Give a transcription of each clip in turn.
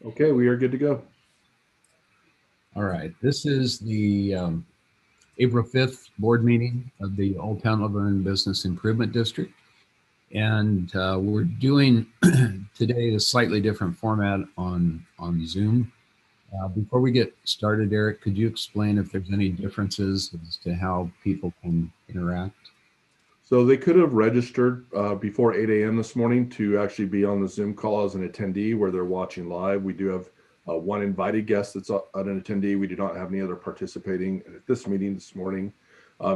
Okay, we are good to go. All right. This is the April 5th board meeting of the Old Town Laverne Business Improvement District. And we're doing today a slightly different format on Zoom. Before we get started, Eric, could you explain if there's any differences as to how people can interact? So they could have registered before 8 a.m. this morning to actually be on the Zoom call as an attendee where they're watching live. We do have one invited guest that's an attendee. We do not have any other participating at this meeting this morning.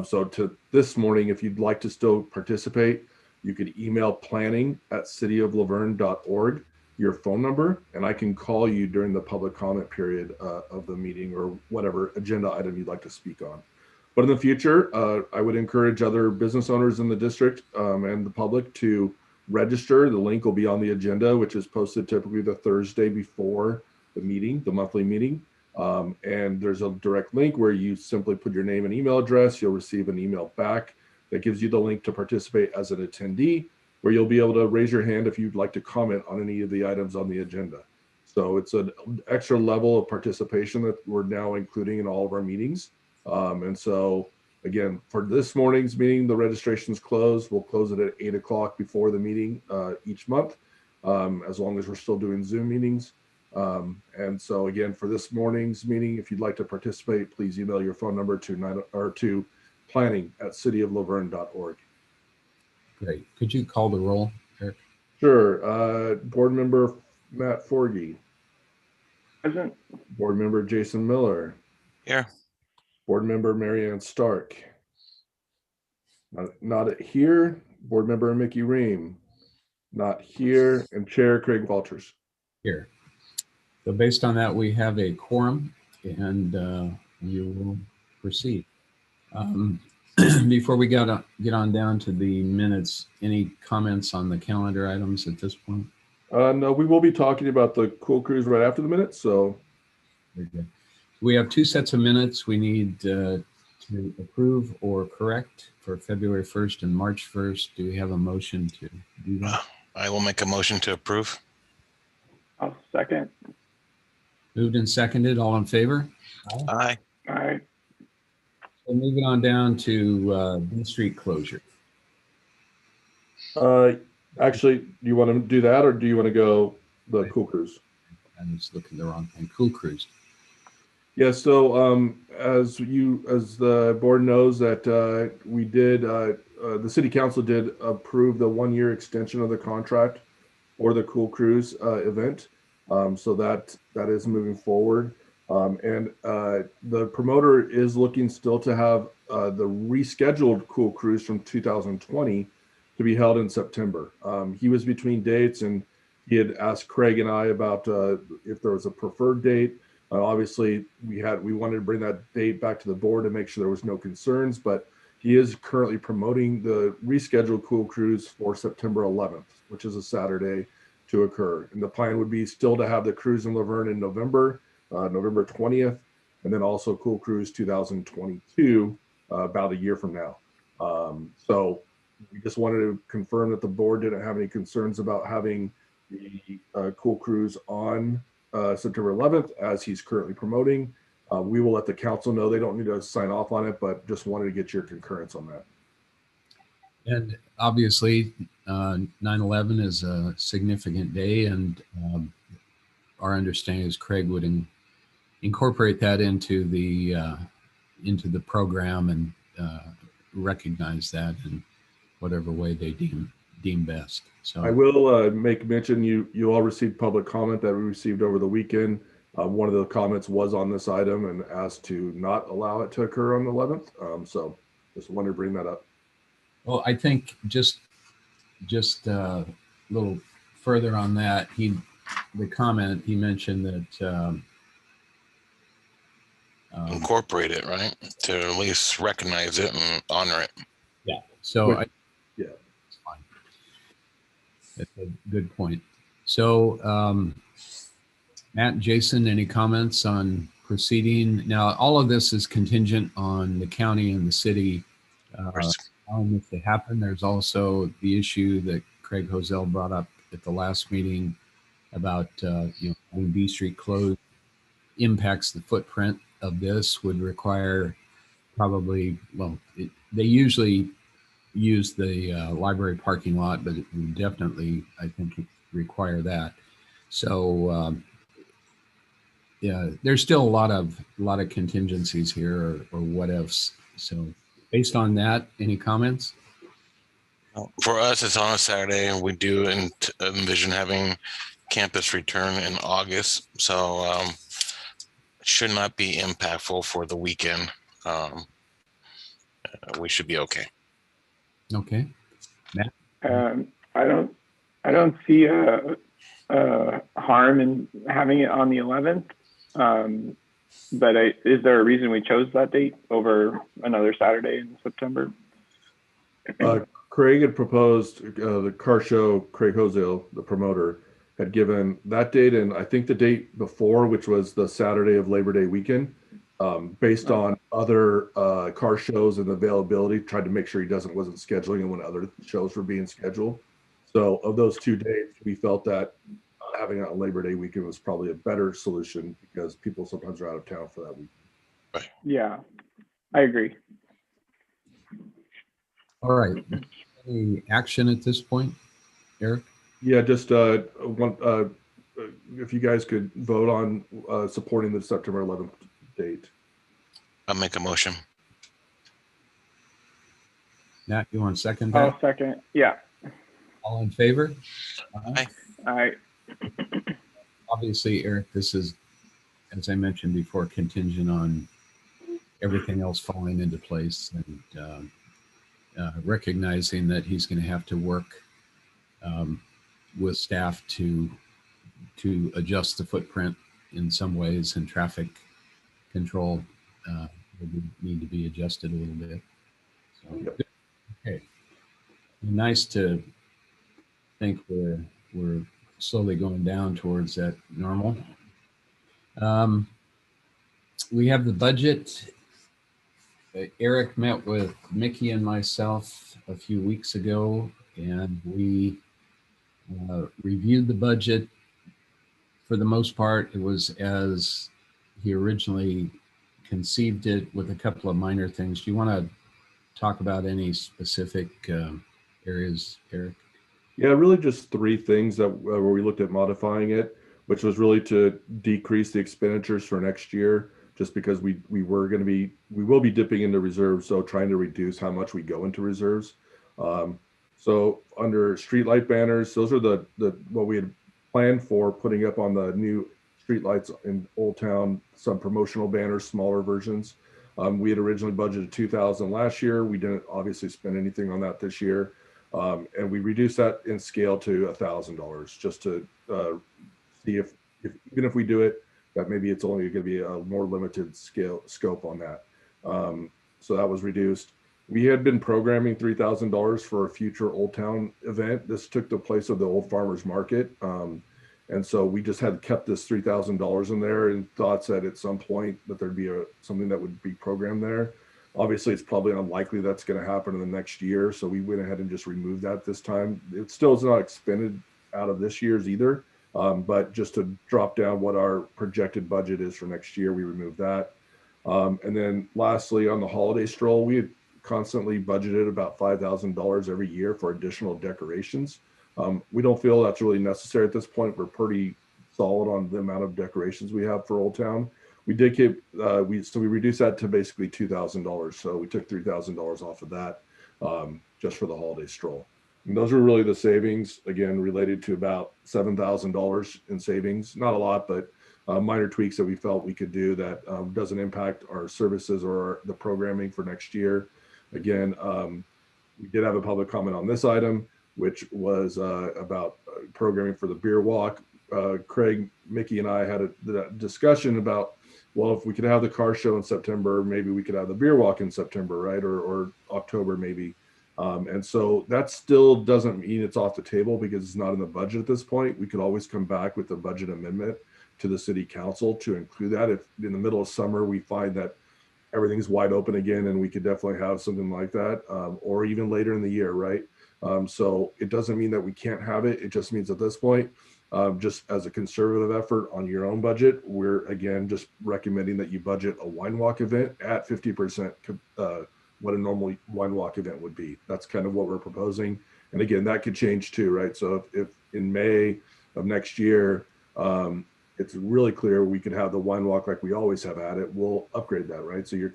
So to this morning, if you'd like to still participate, you could email planning@cityoflaverne.org your phone number, and I can call you during the public comment period of the meeting or whatever agenda item you'd like to speak on. But in the future, I would encourage other business owners in the district and the public to register. The link will be on the agenda, which is posted typically the Thursday before the meeting, the monthly meeting. And there's a direct link where you simply put your name and email address. You'll receive an email back that gives you the link to participate as an attendee, where you'll be able to raise your hand if you'd like to comment on any of the items on the agenda. So it's an extra level of participation that we're now including in all of our meetings. And so, again, for this morning's meeting, the registration's closed. We'll close it at 8 o'clock before the meeting each month, as long as we're still doing Zoom meetings. And so, again, for this morning's meeting, if you'd like to participate, please email your phone number to planning@cityoflaverne.org. Great. Could you call the roll, Eric? Sure. Board member Matt Forgy. Present. Board member Jason Miller. Here. Board member Marianne Stark. Not here. Board member Mickey Ream. Not here. And Chair Craig Walters. Here. So based on that, we have a quorum, and you will proceed. Before we get on down to the minutes, any comments on the calendar items at this point? No, we will be talking about the Cool Cruise right after the minutes. So very good. We have two sets of minutes we need to approve or correct for February 1st and March 1st. Do we have a motion to do that? I will make a motion to approve. I'll second. Moved and seconded. All in favor? Aye. Aye. So moving on down to Main Street closure. Actually, do you want to do that, or do you want to go the Cool Cruise? I was looking the wrong thing. Cool Cruise. Yeah. So as the board knows that we did, the city council did approve the 1-year extension of the contract for the Cool Cruise event. So that is moving forward. And the promoter is looking still to have the rescheduled Cool Cruise from 2020 to be held in September. He was between dates, and he had asked Craig and I about if there was a preferred date. Obviously, we wanted to bring that date back to the board to make sure there was no concerns, but he is currently promoting the rescheduled Cool Cruise for September 11th, which is a Saturday, to occur. And the plan would be still to have the cruise in Laverne in November 20th, and then also Cool Cruise 2022, about a year from now. So we just wanted to confirm that the board didn't have any concerns about having the Cool Cruise on September 11th, as he's currently promoting. We will let the council know. They don't need to sign off on it, but just wanted to get your concurrence on that. And obviously, 9/11 is a significant day, and our understanding is Craig would incorporate that into the program and recognize that in whatever way they deem best. So I will make mention, you all received public comment that we received over the weekend. One of the comments was on this item and asked to not allow it to occur on the 11th. So just wanted to bring that up. Well, I think just a little further on that, he mentioned that incorporate it, right? To at least recognize it and honor it. Yeah. So yeah, it's fine. That's a good point. So Matt, Jason, any comments on proceeding? Now, all of this is contingent on the county and the city allowing this to happen. There's also the issue that Craig Hosell brought up at the last meeting about having B Street closed impacts the footprint of this would require probably, well, they usually use the library parking lot, but it would definitely, I think, require that. So yeah, there's still a lot of contingencies here or what ifs. So based on that, any comments? For us, it's on a Saturday, and we do envision having campus return in August. So should not be impactful for the weekend. We should be okay. Okay. I don't see a harm in having it on the 11th. But is there a reason we chose that date over another Saturday in September? Craig had proposed the car show. Craig Hosale, the promoter, had given that date, and I think the date before, which was the Saturday of Labor Day weekend, based on other car shows and availability, tried to make sure he wasn't scheduling and when other shows were being scheduled. So of those 2 days, we felt that having it on Labor Day weekend was probably a better solution because people sometimes are out of town for that week. Right. Yeah, I agree. All right. Any action at this point, Eric? Yeah, just if you guys could vote on supporting the September 11th date. I'll make a motion. Nat, you want to second that? I'll second. Yeah. All in favor? Aye. I Obviously, Eric, this is, as I mentioned before, contingent on everything else falling into place and recognizing that he's going to have to work with staff to adjust the footprint in some ways, and traffic control would need to be adjusted a little bit. So, Yep. Okay. Nice to think we're slowly going down towards that normal. We have the budget. Eric met with Mickey and myself a few weeks ago, and we reviewed the budget. For the most part, it was as he originally conceived it, with a couple of minor things. Do you want to talk about any specific areas, Eric? Yeah, really just 3 things that where we looked at modifying it, which was really to decrease the expenditures for next year, just because we will be dipping into reserves, so trying to reduce how much we go into reserves. So under streetlight banners, those are the what we had planned for putting up on the new streetlights in Old Town, some promotional banners, smaller versions. We had originally budgeted $2,000 last year. We didn't obviously spend anything on that this year. And we reduced that in scale to $1,000 just to see if even if we do it, that maybe it's only going to be a more limited scope on that. So that was reduced. We had been programming $3,000 for a future Old Town event. This took the place of the Old Farmers Market. And so we just had kept this $3,000 in there and thoughts that at some point that there'd be something that would be programmed there. Obviously, it's probably unlikely that's going to happen in the next year. So we went ahead and just removed that this time. It still is not expended out of this year's either. But just to drop down what our projected budget is for next year, we removed that. And then lastly, on the holiday stroll, we had constantly budgeted about $5,000 every year for additional decorations. We don't feel that's really necessary at this point. We're pretty solid on the amount of decorations we have for Old Town. We did keep, we reduced that to basically $2,000. So we took $3,000 off of that just for the holiday stroll. And those were really the savings, again, related to about $7,000 in savings. Not a lot, but minor tweaks that we felt we could do that doesn't impact our services or the programming for next year. Again, we did have a public comment on this item, which was about programming for the beer walk. Craig, Mickey, and I had a discussion about, well, if we could have the car show in September, maybe we could have the beer walk in September, right? Or October, maybe. And so that still doesn't mean it's off the table because it's not in the budget at this point. We could always come back with a budget amendment to the city council to include that. If in the middle of summer, we find that everything's wide open again, and we could definitely have something like that, or even later in the year, right? So it doesn't mean that we can't have it. It just means at this point, just as a conservative effort on your own budget, we're again just recommending that you budget a wine walk event at 50% what a normal wine walk event would be. That's kind of what we're proposing. And again, that could change too, right? So if in May of next year, it's really clear we could have the wine walk like we always have at it, we'll upgrade that, right? So your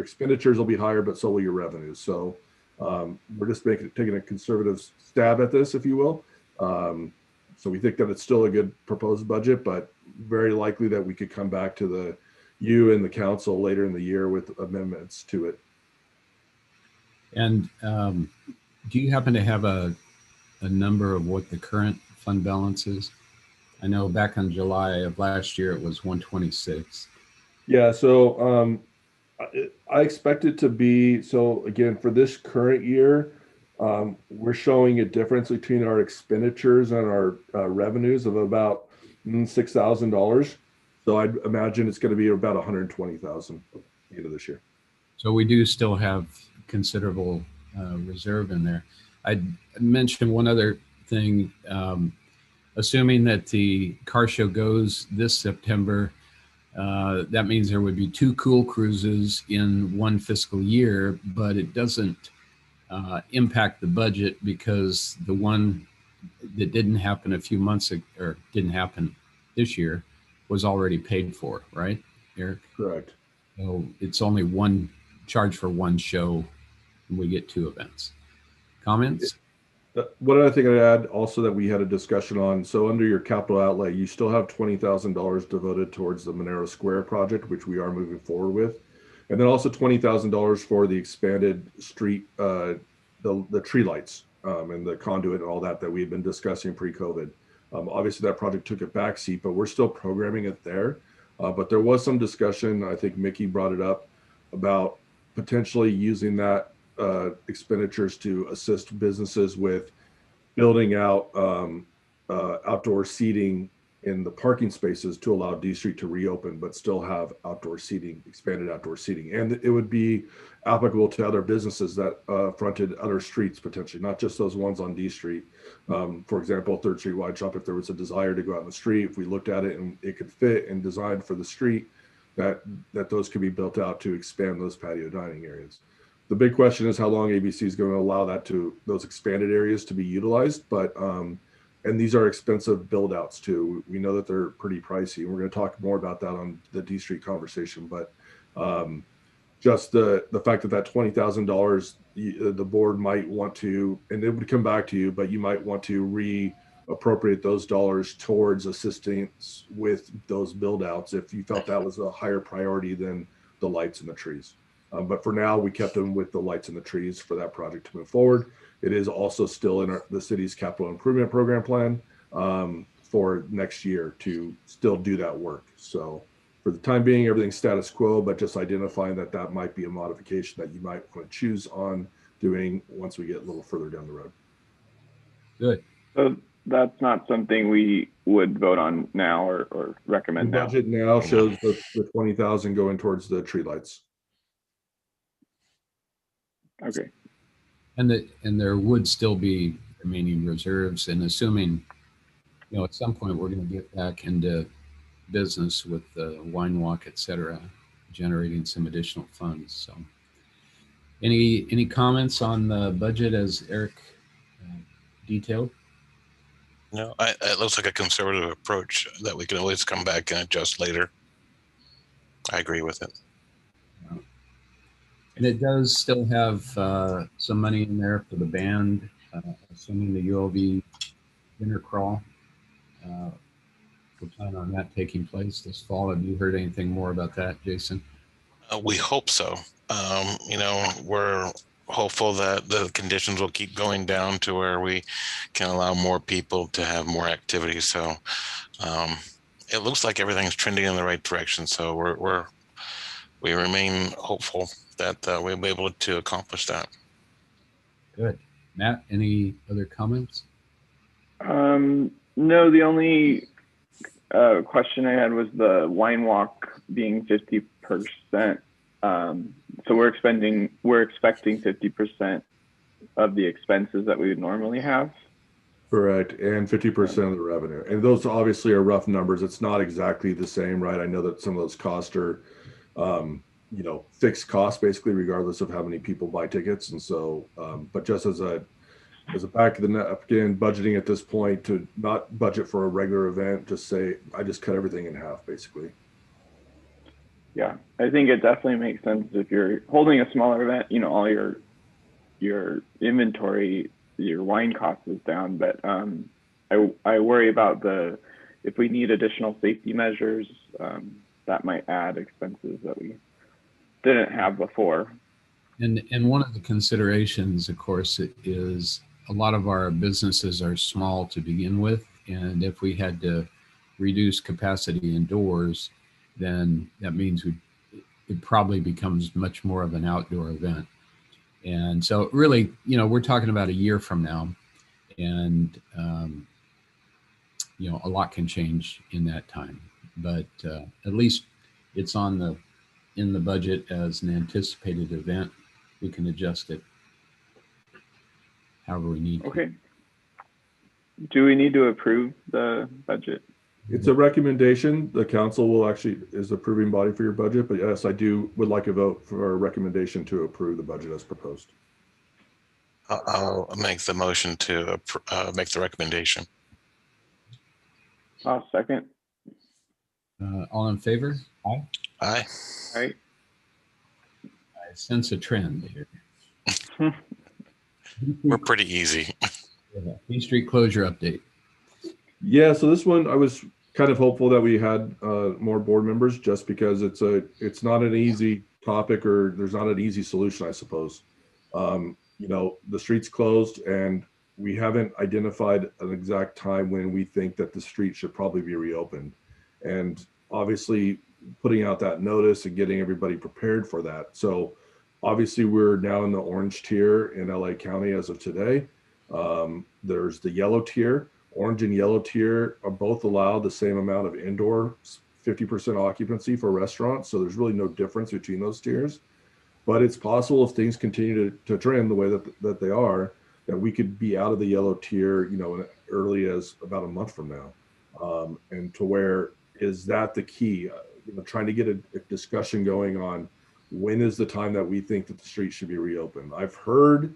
expenditures will be higher, but so will your revenues. So we're just taking a conservative stab at this, if you will. So we think that it's still a good proposed budget, but very likely that we could come back to you and the council later in the year with amendments to it. And do you happen to have a number of what the current fund balance is? I know back in July of last year, it was 126. Yeah, so I expect it to be, so again, for this current year, we're showing a difference between our expenditures and our revenues of about $6,000. So I'd imagine it's going to be about 120,000 at the end of this year. So we do still have considerable reserve in there. I'd mention one other thing. Assuming that the car show goes this September, that means there would be 2 cool cruises in one fiscal year, but it doesn't impact the budget because the one that didn't happen a few months ago, or didn't happen this year, was already paid for, right, Eric? Correct. So it's only one charge for one show, and we get 2 events. Comments? One other thing I'd add also that we had a discussion on, so under your capital outlay, you still have $20,000 devoted towards the Monero Square project, which we are moving forward with. And then also $20,000 for the expanded street, the tree lights and the conduit and all that we've been discussing pre-COVID. Obviously that project took a backseat, but we're still programming it there. But there was some discussion, I think Mickey brought it up, about potentially using that expenditures to assist businesses with building out outdoor seating in the parking spaces to allow D Street to reopen, but still have outdoor seating, expanded outdoor seating. And it would be applicable to other businesses that fronted other streets potentially, not just those ones on D Street. For example, 3rd Street Wide Shop, if there was a desire to go out in the street, if we looked at it and it could fit and designed for the street, that those could be built out to expand those patio dining areas. The big question is how long ABC is going to allow those expanded areas to be utilized. But and these are expensive build outs too. We know that they're pretty pricey, and we're going to talk more about that on the D Street conversation. But just the fact that $20,000, the board might want to, and it would come back to you, but you might want to reappropriate those dollars towards assistance with those build outs if you felt that was a higher priority than the lights and the trees. But for now, we kept them with the lights and the trees for that project to move forward. It is also still in the city's capital improvement program plan for next year to still do that work. So for the time being, everything's status quo, but just identifying that might be a modification that you might want to choose on doing once we get a little further down the road. Good. So that's not something we would vote on now or recommend The now. budget now shows the 20,000 going towards the tree lights. Okay. And there would still be remaining reserves, and assuming, at some point we're going to get back into business with the wine walk, et cetera, generating some additional funds. So any comments on the budget as Eric detailed? No, it looks like a conservative approach that we can always come back and adjust later. I agree with it. And it does still have some money in there for the band, assuming the ULV dinner crawl. We plan on that taking place this fall. Have you heard anything more about that, Jason? We hope so. We're hopeful that the conditions will keep going down to where we can allow more people to have more activities. So it looks like everything's trending in the right direction. So we remain hopeful that we'll be able to accomplish that. Good. Matt, any other comments? No, the only question I had was the wine walk being 50%. So we're expecting 50% of the expenses that we would normally have. Correct, and 50% of the revenue. And those obviously are rough numbers. It's not exactly the same, right? I know that some of those costs are, fixed costs basically, regardless of how many people buy tickets. And so, but just as a back of the napkin budgeting at this point, to not budget for a regular event, just say I just cut everything in half, basically. Yeah, I think it definitely makes sense if you're holding a smaller event. All your inventory, your wine cost is down, but I worry about if we need additional safety measures, that might add expenses that we didn't have before. And one of the considerations, of course, is a lot of our businesses are small to begin with, and if we had to reduce capacity indoors, then that means it probably becomes much more of an outdoor event. And so really, we're talking about a year from now, and a lot can change in that time. But at least it's in the budget as an anticipated event. We can adjust it however we need to. Okay. Do we need to approve the budget? It's a recommendation. The council is approving body for your budget, but yes, would like a vote for a recommendation to approve the budget as proposed. I'll make the motion to make the recommendation. I'll second. All in favor? Aye. Aye. All right. I sense a trend here. We're pretty easy. Main Street closure update. Yeah, so this one I was kind of hopeful that we had more board members, just because it's not an easy topic, or there's not an easy solution, I suppose. The street's closed, and we haven't identified an exact time when we think that the street should probably be reopened. And obviously putting out that notice and getting everybody prepared for that. So obviously we're now in the orange tier in LA County as of today. There's the yellow tier. Orange and yellow tier are both allowed the same amount of indoor 50% occupancy for restaurants. So there's really no difference between those tiers. But it's possible, if things continue to trend the way that they are, that we could be out of the yellow tier, early as about a month from now. And to where is that the key? Trying to get a discussion going on when is the time that we think that the street should be reopened. I've heard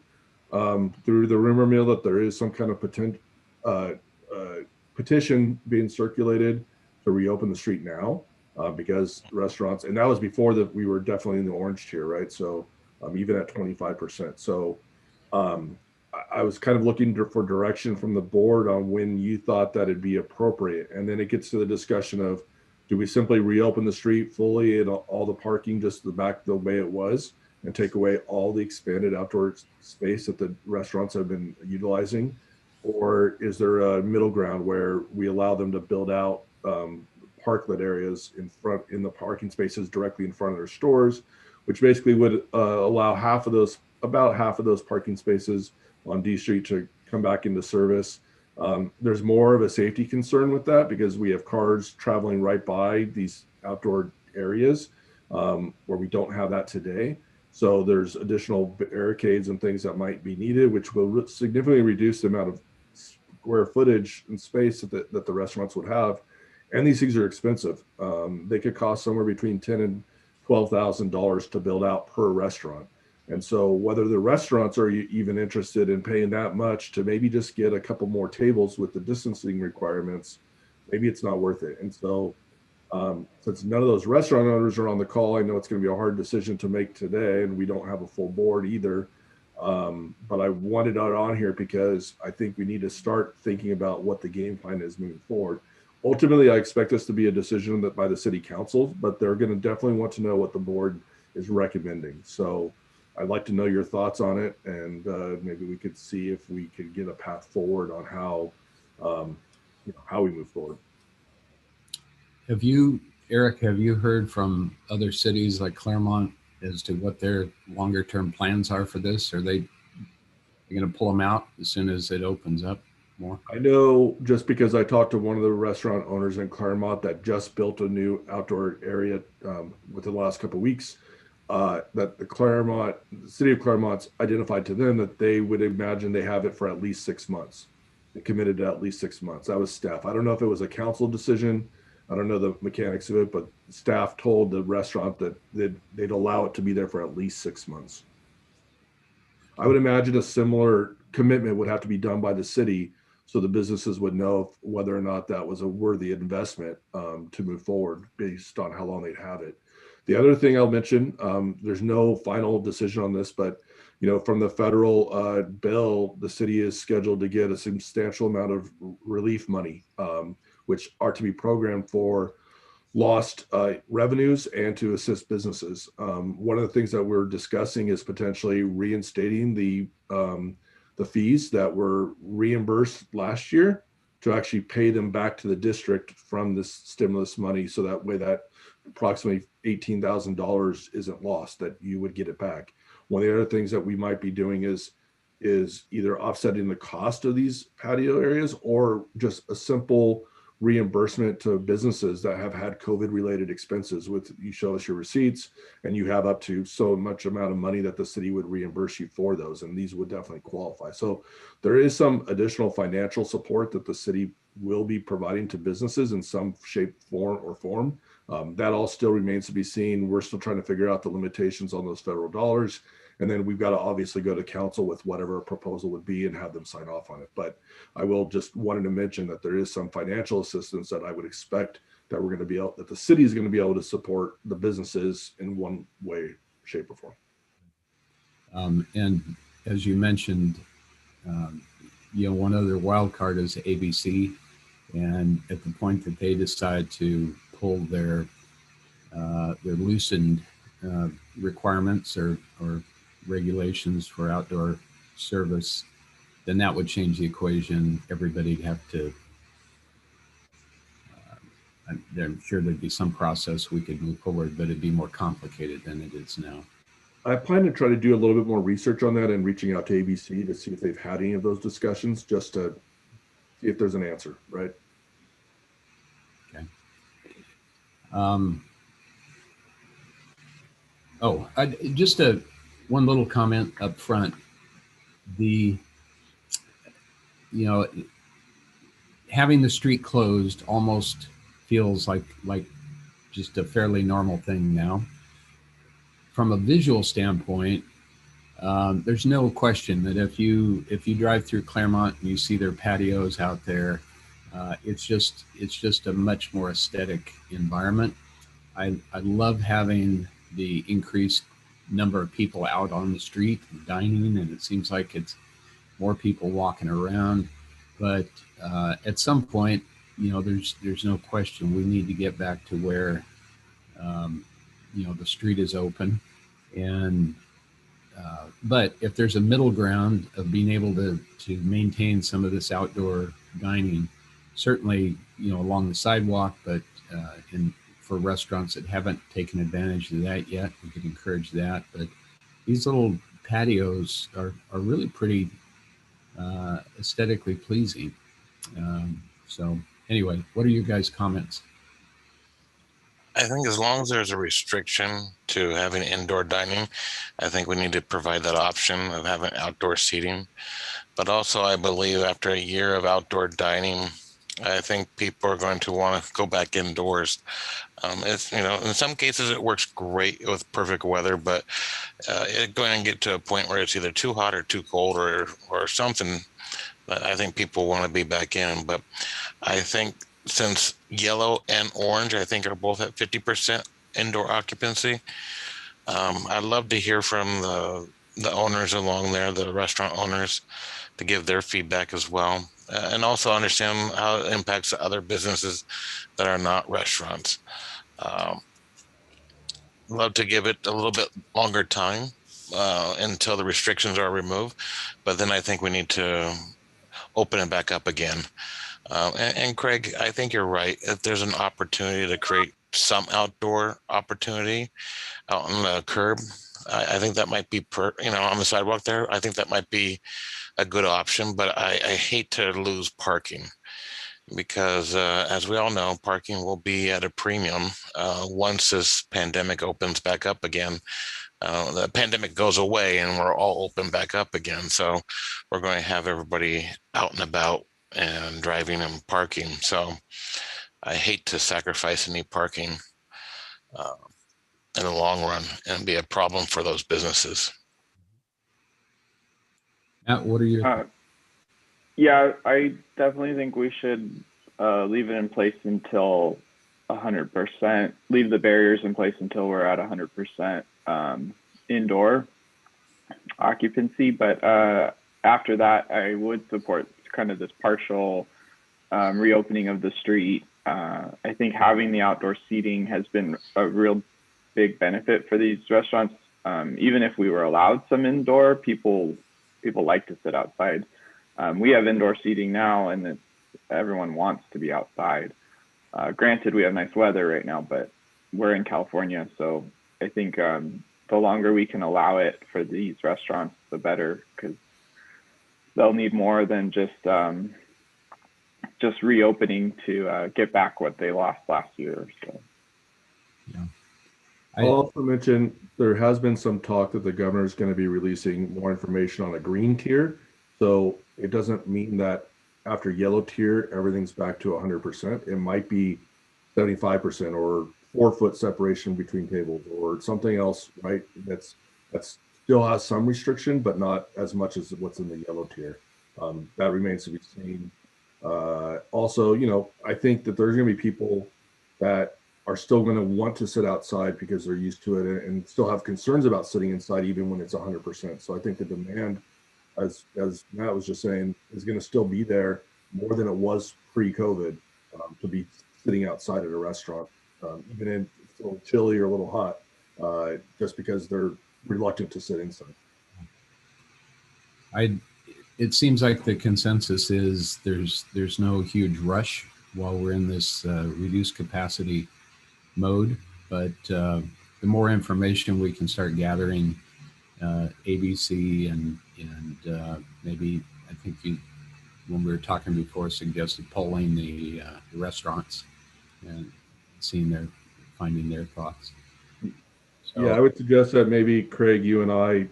through the rumor mill that there is some kind of petition being circulated to reopen the street now. Because restaurants, and that was before that we were definitely in the orange tier, right? So even at 25%. So I was kind of looking for direction from the board on when you thought that it'd be appropriate. And then it gets to the discussion of, do we simply reopen the street fully and all the parking just the back the way it was, and take away all the expanded outdoor space that the restaurants have been utilizing? Or is there a middle ground where we allow them to build out parklet areas in the parking spaces directly in front of their stores, which basically would allow about half of those parking spaces on D Street to come back into service. There's more of a safety concern with that, because we have cars traveling right by these outdoor areas where we don't have that today. So there's additional barricades and things that might be needed, which will significantly reduce the amount of square footage and space that the restaurants would have. And these things are expensive. They could cost somewhere between $10,000 and $12,000 to build out per restaurant. And so whether the restaurants are even interested in paying that much to maybe just get a couple more tables with the distancing requirements, maybe it's not worth it. And so since none of those restaurant owners are on the call, I know it's going to be a hard decision to make today, and we don't have a full board either. But I wanted it on here because I think we need to start thinking about what the game plan is moving forward. Ultimately, I expect this to be a decision that by the city council, but they're going to definitely want to know what the board is recommending. So I'd like to know your thoughts on it, and maybe we could see if we could get a path forward on how we move forward. Eric, have you heard from other cities like Claremont as to what their longer term plans are for this? Are they going to pull them out as soon as it opens up more? I know, just because I talked to one of the restaurant owners in Claremont that just built a new outdoor area within the last couple of weeks, that the city of Claremont's identified to them that they would imagine they have it for at least 6 months. and committed to at least 6 months. That was staff. I don't know if it was a council decision. I don't know the mechanics of it, but staff told the restaurant that they'd allow it to be there for at least 6 months. I would imagine a similar commitment would have to be done by the city, so the businesses would know whether or not that was a worthy investment to move forward based on how long they'd have it. The other thing I'll mention, there's no final decision on this, but from the federal bill, the city is scheduled to get a substantial amount of relief money, which are to be programmed for lost revenues and to assist businesses. One of the things that we're discussing is potentially reinstating the fees that were reimbursed last year to actually pay them back to the district from this stimulus money, so that way that approximately $18,000 isn't lost, that you would get it back. One of the other things that we might be doing is either offsetting the cost of these patio areas or just a simple reimbursement to businesses that have had COVID related expenses. With you show us your receipts and you have up to so much amount of money that the city would reimburse you for those, and these would definitely qualify. So there is some additional financial support that the city will be providing to businesses in some shape, form. That all still remains to be seen. We're still trying to figure out the limitations on those federal dollars. And then we've got to obviously go to council with whatever a proposal would be and have them sign off on it. But I will just wanted to mention that there is some financial assistance that I would expect that we're going to be able, that the city is going to be able to support the businesses in one way, shape, or form. And as you mentioned, one other wild card is ABC. And at the point that they decide to pull their loosened requirements or regulations for outdoor service, then that would change the equation. Everybody'd have to, I'm sure there'd be some process we could move forward, but it'd be more complicated than it is now. I plan to try to do a little bit more research on that and reaching out to ABC to see if they've had any of those discussions, just to see if there's an answer, right? Okay. Just one little comment up front. Having the street closed almost feels like just a fairly normal thing now. From a visual standpoint, there's no question that if you drive through Claremont and you see their patios out there, it's just a much more aesthetic environment. I love having the increased number of people out on the street dining, and it seems like it's more people walking around. But at some point, there's no question we need to get back to where the street is open. And but if there's a middle ground of being able to maintain some of this outdoor dining, certainly along the sidewalk, but for restaurants that haven't taken advantage of that yet, we could encourage that. But these little patios are really pretty aesthetically pleasing. So anyway, what are your guys' comments? I think as long as there's a restriction to having indoor dining, I think we need to provide that option of having outdoor seating. But also, I believe after a year of outdoor dining, I think people are going to want to go back indoors. It's in some cases it works great with perfect weather, but it's going to get to a point where it's either too hot or too cold or something that I think people want to be back in. But I think since yellow and orange, I think are both at 50% indoor occupancy, I'd love to hear from the owners along there, the restaurant owners, to give their feedback as well. And also understand how it impacts the other businesses that are not restaurants. Love to give it a little bit longer time until the restrictions are removed. But then I think we need to open it back up again. And Craig, I think you're right. If there's an opportunity to create some outdoor opportunity out on the curb, I think that might be on the sidewalk there. I think that might be a good option, but I hate to lose parking because as we all know, parking will be at a premium once this pandemic opens back up again. The pandemic goes away and we're all open back up again. So we're going to have everybody out and about and driving and parking. So I hate to sacrifice any parking in the long run and be a problem for those businesses. Matt, what are your Yeah, I definitely think we should leave it in place until 100%. Leave the barriers in place until we're at 100% indoor occupancy. But after that, I would support kind of this partial reopening of the street. I think having the outdoor seating has been a real big benefit for these restaurants. Even if we were allowed some indoor, people like to sit outside. We have indoor seating now, and everyone wants to be outside. Granted, we have nice weather right now, but we're in California, so I think the longer we can allow it for these restaurants, the better, because they'll need more than just reopening to get back what they lost last year. So. Yeah. I'll also mention there has been some talk that the governor is going to be releasing more information on a green tier. So it doesn't mean that after yellow tier, everything's back to 100%. It might be 75% or 4-foot separation between tables or something else, right? That's still has some restriction, but not as much as what's in the yellow tier. That remains to be seen. Also, I think that there's going to be people that are still going to want to sit outside because they're used to it and still have concerns about sitting inside even when it's 100%. So I think the demand, as Matt was just saying, is going to still be there more than it was pre-COVID to be sitting outside at a restaurant, even if it's a little chilly or a little hot, just because they're reluctant to sit inside. It seems like the consensus is there's no huge rush while we're in this reduced capacity mode, but the more information we can start gathering, ABC and maybe I think you, when we were talking before, suggested polling the restaurants and finding their thoughts. So, Yeah, I would suggest that maybe Craig, you and I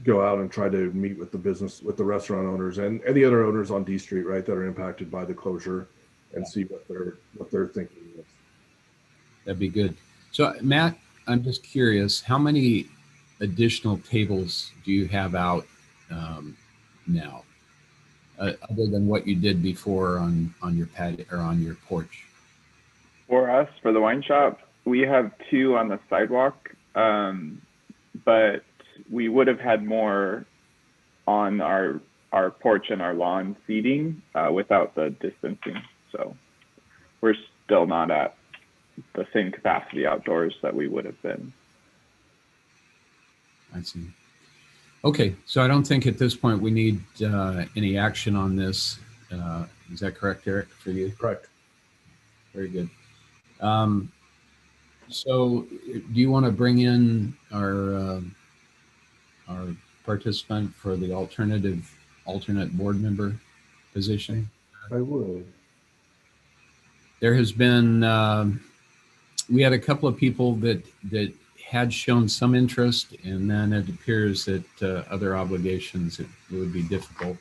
go out and try to meet with the restaurant owners and the other owners on D Street, right, that are impacted by the closure, and see what they're thinking. that'd be good. So Matt, I'm just curious, how many additional tables do you have out now, other than what you did before on your patio or on your porch? For us, for the wine shop, we have 2 on the sidewalk, but we would have had more on our porch and our lawn seating without the distancing. So we're still not at the same capacity outdoors that we would have been. I see. Okay, so I don't think at this point we need any action on this. Is that correct, Eric, for you? Correct. Very good. So do you want to bring in our participant for the alternate board member position? I would. There has been, we had a couple of people that had shown some interest, and then it appears that other obligations, it would be difficult.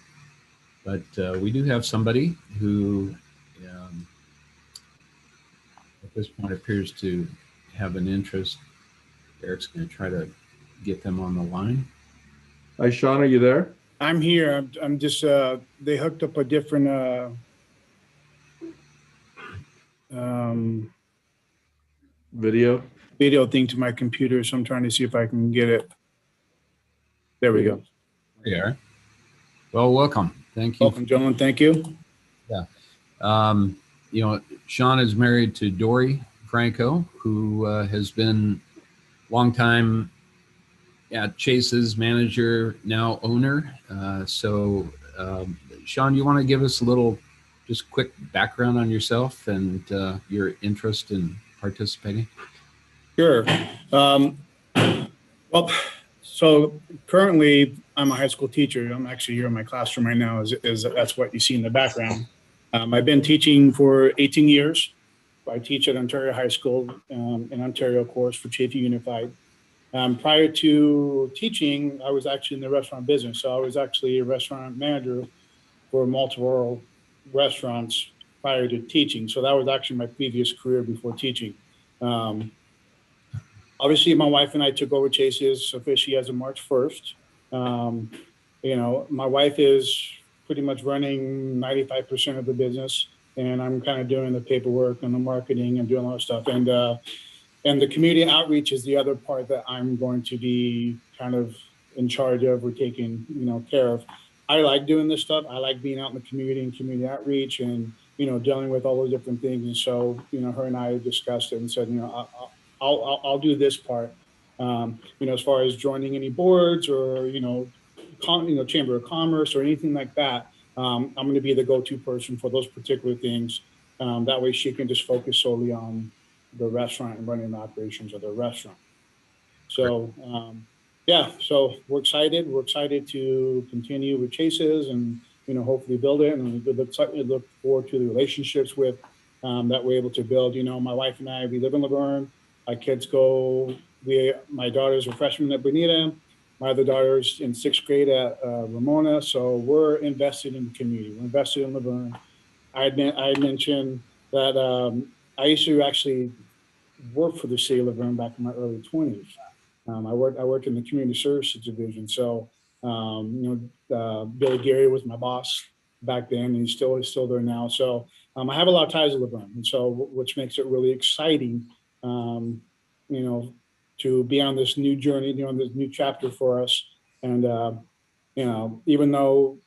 But we do have somebody who at this point appears to have an interest. Eric's going to try to get them on the line. Hi, Sean, are you there? I'm here. I'm just, they hooked up a different Video thing to my computer, so I'm trying to see if I can get it. There we go. There you are. Well, welcome. Thank you. Welcome, gentlemen. Thank you. Yeah. Sean is married to Dory Franco, who has been longtime at Chase's manager, now owner. Sean, you want to give us a little, just quick background on yourself and your interest in participating? Sure. Well, so currently I'm a high school teacher. I'm actually here in my classroom right now. That's what you see in the background. I've been teaching for 18 years. I teach at Ontario High School in Ontario course for Chaffey Unified. Prior to teaching, I was actually in the restaurant business. So I was actually a restaurant manager for multiple restaurants prior to teaching. So that was actually my previous career before teaching. Obviously, my wife and I took over Chase's officially as of March 1st. My wife is pretty much running 95% of the business, and I'm kind of doing the paperwork and the marketing and doing a lot of stuff. And the community outreach is the other part that I'm going to be kind of in charge of or taking, care of. I like doing this stuff. I like being out in the community and community outreach and, dealing with all those different things. And so, her and I discussed it and said, I'll do this part. As far as joining any boards or, Chamber of Commerce or anything like that, I'm going to be the go-to person for those particular things. That way she can just focus solely on the restaurant and running the operations of the restaurant. So, so we're excited. We're excited to continue with Chase's and, hopefully build it. And we look forward to the relationships with that we're able to build. My wife and I, we live in Laverne. Our kids my daughters are freshmen at Bonita. My other daughter's in 6th grade at Ramona. So we're invested in the community. We're invested in Laverne. I mentioned that I used to actually work for the city of Laverne back in my early 20s. I worked in the community services division. So, Billy Gary was my boss back then, and he's still there now. So I have a lot of ties to Laverne, and so which makes it really exciting, to be on this new journey, on this new chapter for us. And even though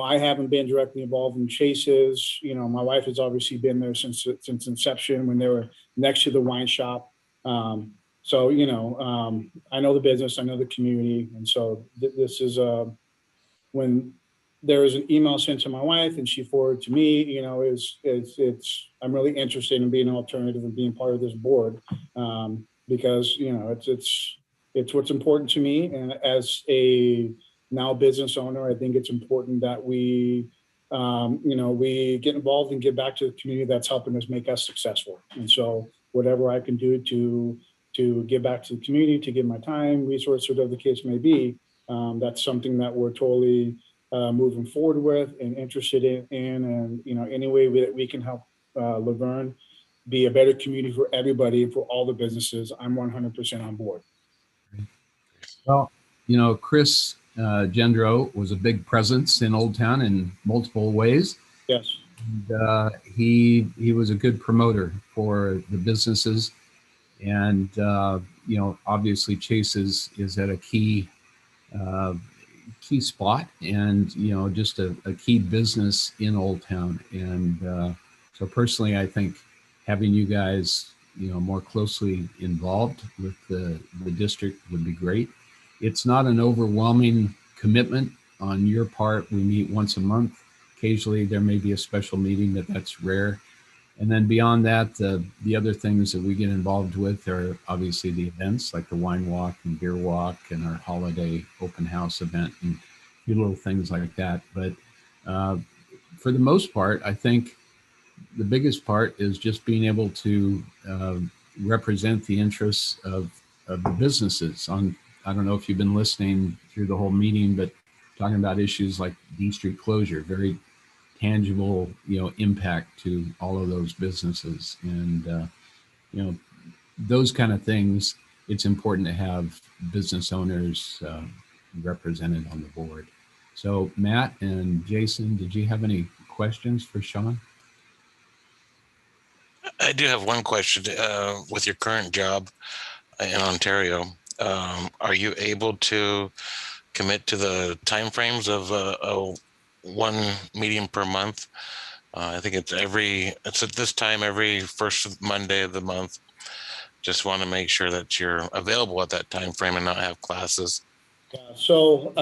I haven't been directly involved in Chase's, my wife has obviously been there since inception when they were next to the wine shop. I know the business, I know the community. And so this is when there was an email sent to my wife and she forwarded to me, I'm really interested in being an alternative and being part of this board because, it's what's important to me. And as a now business owner, I think it's important that we get involved and give back to the community that's helping us make us successful. And so whatever I can do to give back to the community, to give my time, resources, whatever the case may be, that's something that we're totally moving forward with and interested in. And, any way that we can help Laverne be a better community for everybody, for all the businesses, I'm 100% on board. Well, Chris Gendro was a big presence in Old Town in multiple ways. Yes. And, he was a good promoter for the businesses. And, obviously Chase's is at a key spot and, just a key business in Old Town. And so personally, I think having you guys, more closely involved with the district would be great. It's not an overwhelming commitment on your part. We meet once a month. Occasionally there may be a special meeting, but that's rare. And then beyond that, the other things that we get involved with are obviously the events like the wine walk and beer walk and our holiday open house event and a few little things like that. But for the most part, I think the biggest part is just being able to represent the interests of the businesses. I don't know if you've been listening through the whole meeting, but talking about issues like D Street closure, very tangible, impact to all of those businesses. And, those kind of things, it's important to have business owners represented on the board. So Matt and Jason, did you have any questions for Sean? I do have one question. With your current job in Ontario, are you able to commit to the timeframes of one meeting per month? I think it's at this time every first Monday of the month. Just want to make sure that you're available at that time frame and not have classes. So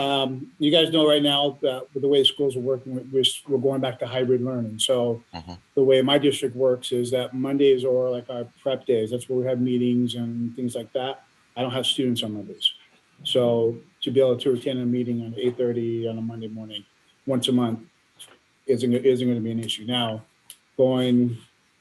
you guys know right now that with the way schools are working, we're going back to hybrid learning. So the way my district works is that Mondays are like our prep days. That's where we have meetings and things like that. I don't have students on Mondays. So to be able to attend a meeting at 8:30 on a Monday morning, once a month, isn't going to be an issue. Now, going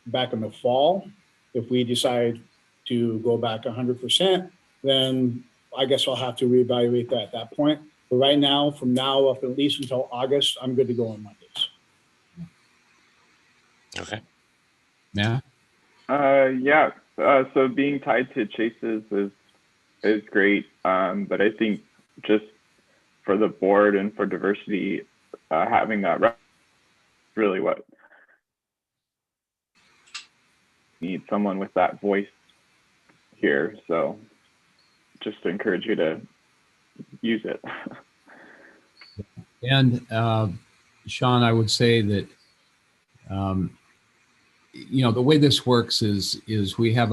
back in the fall, if we decide to go back 100%, then I guess I'll have to reevaluate that at that point. But right now, from now up at least until August, I'm good to go on Mondays. Okay. Yeah. Yeah. So being tied to Chase's is great. But I think just for the board and for diversity, having that really what need someone with that voice here. So just to encourage you to use it. And Sean, I would say that the way this works is we have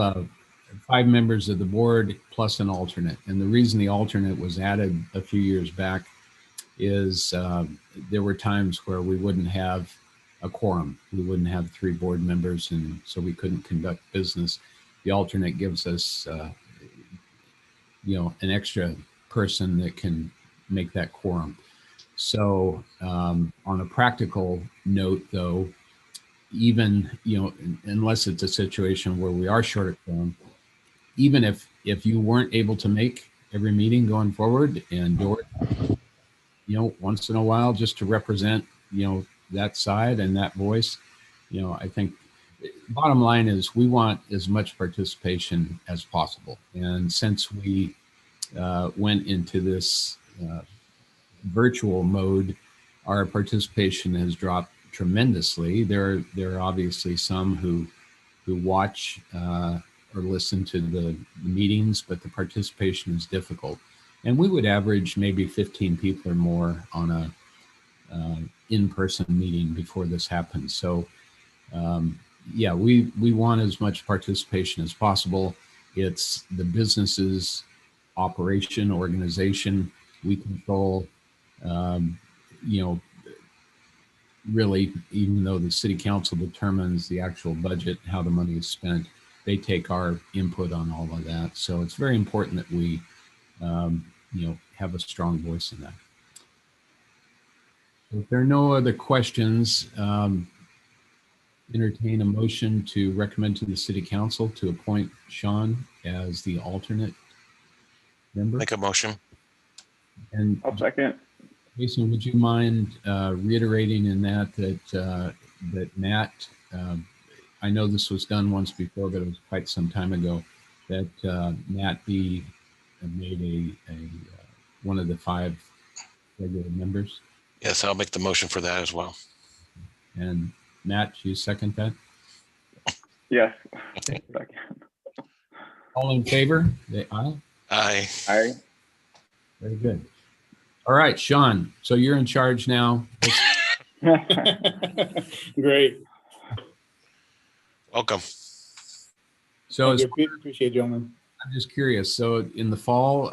5 members of the board plus an alternate, and the reason the alternate was added a few years back is there were times where we wouldn't have a quorum. We wouldn't have 3 board members, and so we couldn't conduct business. The alternate gives us, an extra person that can make that quorum. So on a practical note, though, even, unless it's a situation where we are short of quorum, even if you weren't able to make every meeting going forward, and Doris, once in a while, just to represent, that side and that voice, I think bottom line is we want as much participation as possible. And since we went into this virtual mode, our participation has dropped tremendously. There are obviously some who watch or listen to the meetings, but the participation is difficult. And we would average maybe 15 people or more on a in-person meeting before this happens. So we want as much participation as possible. It's the business's operation, organization. We control, really, even though the city council determines the actual budget, how the money is spent, they take our input on all of that. So it's very important that we, have a strong voice in that. If there are no other questions, entertain a motion to recommend to the city council to appoint Sean as the alternate member. Make a motion. And I'll second. Jason, would you mind reiterating in that Matt, I know this was done once before, but it was quite some time ago, that Matt be made a one of the 5 regular members? Yes, I'll make the motion for that as well. And Matt, you second that? Yes. All in favor? Say aye. Aye. Aye. Very good. All right, Sean. So you're in charge now. Great. Welcome. So Appreciate it, gentlemen. I'm just curious. So in the fall,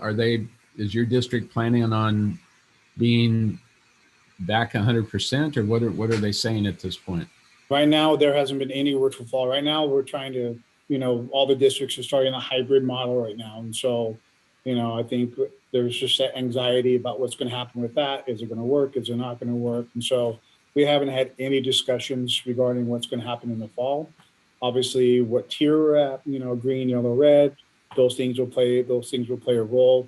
is your district planning on being back 100%, or what are they saying at this point? Right now, there hasn't been any word for fall. Right now, we're trying to, all the districts are starting a hybrid model right now. And so, I think there's just that anxiety about what's going to happen with that. Is it going to work? Is it not going to work? And so we haven't had any discussions regarding what's going to happen in the fall. Obviously, what tier we're at, green, yellow, red, those things will play a role.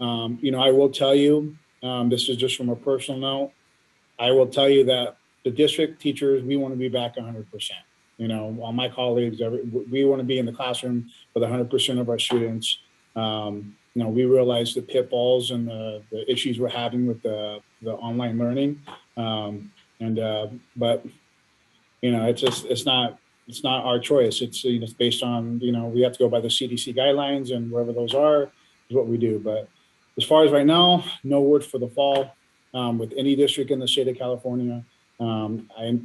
I will tell you, this is just from a personal note, I will tell you that the district teachers, we want to be back 100%. All my colleagues, we want to be in the classroom with 100% of our students. We realize the pitfalls and the issues we're having with the online learning. But it's not our choice. It's based on, we have to go by the CDC guidelines, and wherever those are is what we do. But as far as right now, no word for the fall with any district in the state of California. I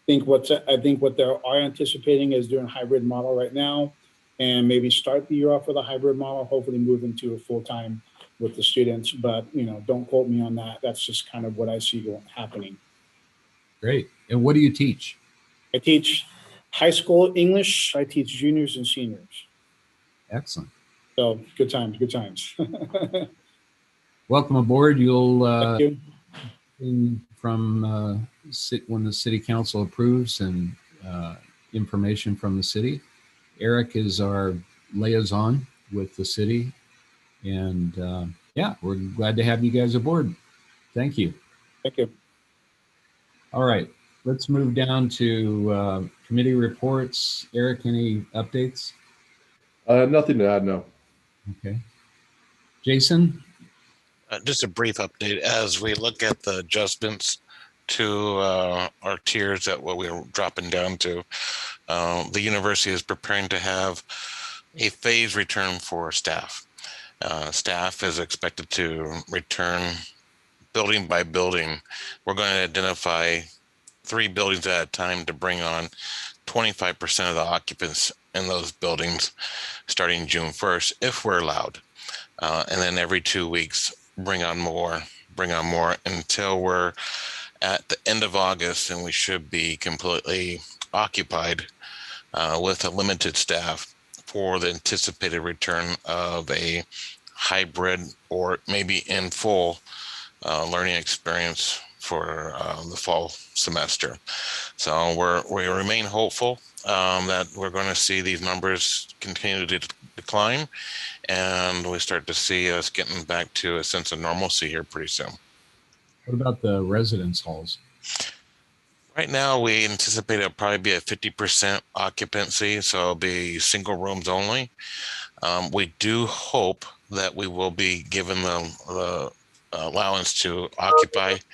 think what they are anticipating is doing a hybrid model right now, and maybe start the year off with a hybrid model, hopefully move into a full-time with the students. But, don't quote me on that. That's just kind of what I see happening. Great. And what do you teach? I teach high school English. I teach juniors and seniors. Excellent. So good times. Welcome aboard. You'll Thank you. from when the city council approves and information from the city. Eric is our liaison with the city, and we're glad to have you guys aboard. Thank you. Thank you. All right, let's move down to committee reports. Eric, any updates? Nothing to add, no. Okay. Jason? Just a brief update as we look at the adjustments to our tiers that what we're dropping down to. The university is preparing to have a phased return for staff. Staff is expected to return building by building. We're going to identify 3 buildings at a time to bring on 25% of the occupants in those buildings starting June 1st, if we're allowed. And then every 2 weeks, bring on more until we're at the end of August, and we should be completely occupied with a limited staff for the anticipated return of a hybrid or maybe in full learning experience for the fall semester. So we remain hopeful that we're going to see these numbers continue to decline, and we start to see us getting back to a sense of normalcy here pretty soon. What about the residence halls? Right now, we anticipate it'll probably be a 50% occupancy, so it'll be single rooms only. We do hope that we will be given the allowance to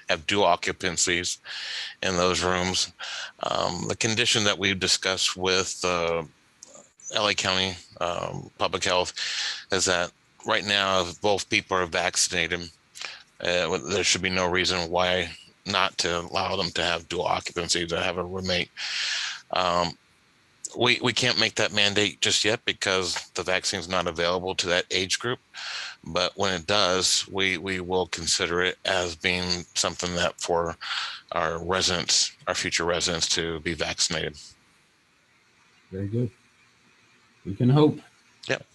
have dual occupancies in those rooms. The condition that we've discussed with LA County Public Health is that right now, if both people are vaccinated, there should be no reason why not to allow them to have dual occupancy, to have a roommate. We can't make that mandate just yet because the vaccine is not available to that age group. But when it does, we will consider it as being something that for our residents, our future residents, to be vaccinated. Very good. We can hope. Yep.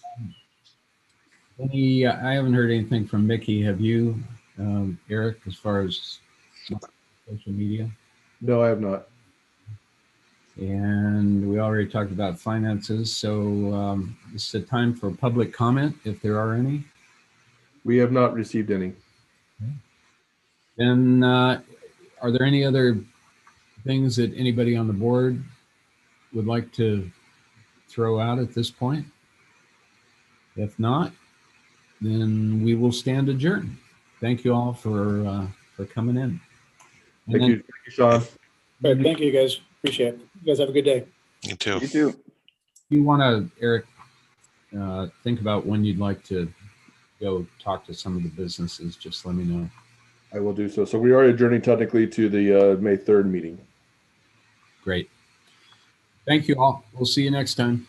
I haven't heard anything from Mickey. Have you, Eric, as far as social media? No, I have not. And we already talked about finances. So it's the time for public comment, if there are any. We have not received any. Then are there any other things that anybody on the board would like to throw out at this point? If not, then we will stand adjourned. Thank you all for coming in. Thank you, Sean. All right, thank you, guys. Appreciate it. You guys have a good day. You too. You too. You want to, Eric, think about when you'd like to go talk to some of the businesses, just let me know. I will do so. So we are adjourning technically to the May 3rd meeting. Great. Thank you all. We'll see you next time.